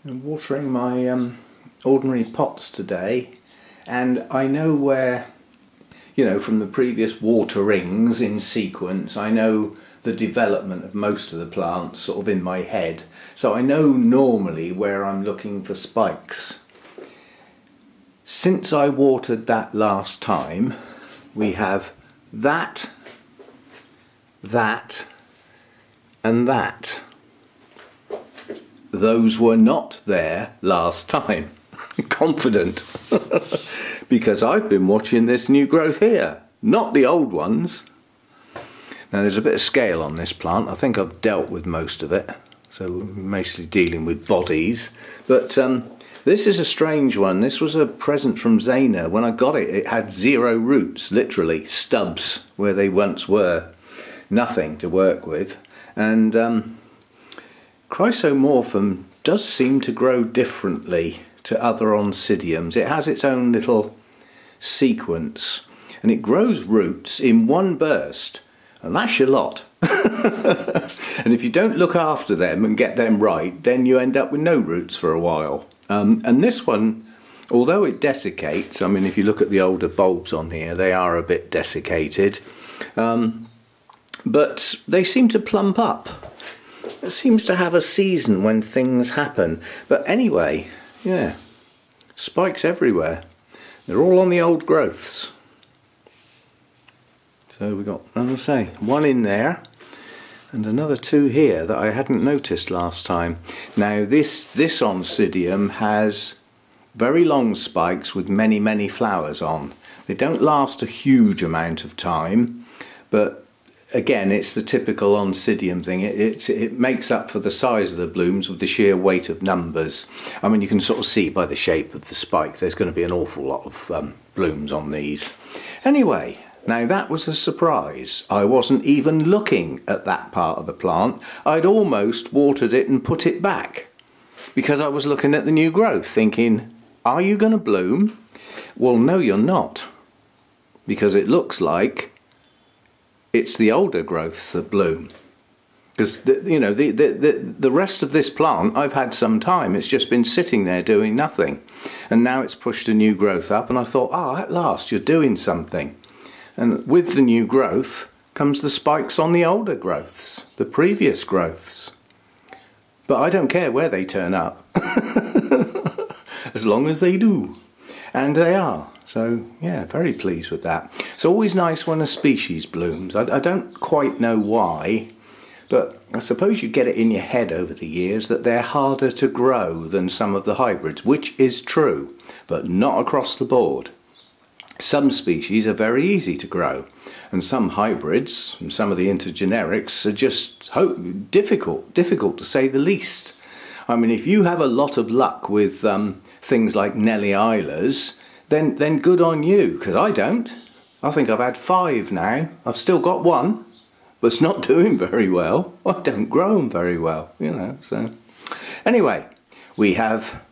I'm watering my ordinary pots today, and I know where, you know, from the previous waterings in sequence, I know the development of most of the plants sort of in my head, so I know normally where I'm looking for spikes. Since I watered that last time, we have that, and that. Those were not there last time. Confident. Because I've been watching this new growth here, not the old ones. Now there's a bit of scale on this plant. I think I've dealt with most of it, so we're mostly dealing with bodies. But this is a strange one. This was a present from Zana. When I got it, it had 0 roots, literally stubs where they once were. Nothing to work with. And chrysomorphum does seem to grow differently to other Oncidiums. It has its own little sequence, and it grows roots in one burst, and that's your lot. And if you don't look after them and get them right, then you end up with no roots for a while. And this one, although it desiccates, I mean, if you look at the older bulbs on here, they are a bit desiccated, but they seem to plump up. It seems to have a season when things happen. But anyway, yeah, spikes everywhere. They're all on the old growths. So we've got, as I say, one in there and another 2 here that I hadn't noticed last time. Now this Oncidium has very long spikes with many flowers on. They don't last a huge amount of time, but again, it's the typical Oncidium thing. It makes up for the size of the blooms with the sheer weight of numbers. I mean, you can sort of see by the shape of the spike there's going to be an awful lot of blooms on these. Anyway, now that was a surprise. I wasn't even looking at that part of the plant. I'd almost watered it and put it back because I was looking at the new growth thinking, are you going to bloom? Well, no, you're not, because it looks like it's the older growths that bloom. Because you know, the rest of this plant I've had some time. It's just been sitting there doing nothing, and now it's pushed a new growth up, and I thought, ah, at last you're doing something. And with the new growth comes the spikes on the older growths, the previous growths. But I don't care where they turn up, as long as they do. And they are. So yeah, very pleased with that. It's always nice when a species blooms. I don't quite know why, but I suppose you get it in your head over the years that they're harder to grow than some of the hybrids, which is true, but not across the board. Some species are very easy to grow, and some hybrids and some of the intergenerics are just difficult to say the least. I mean, if you have a lot of luck with things like Nellie Islas, then good on you, because I don't. I think I've had 5 now. I've still got 1, but it's not doing very well. I don't grow them very well, you know. So anyway, we have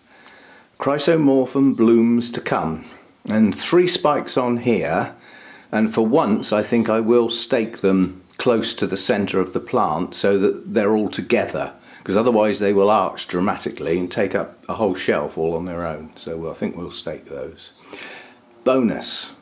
chrysomorphum blooms to come, and 3 spikes on here, and for once I think I will stake them close to the centre of the plant so that they're all together, because otherwise they will arch dramatically and take up a whole shelf all on their own. So I think we'll stake those. Bonus,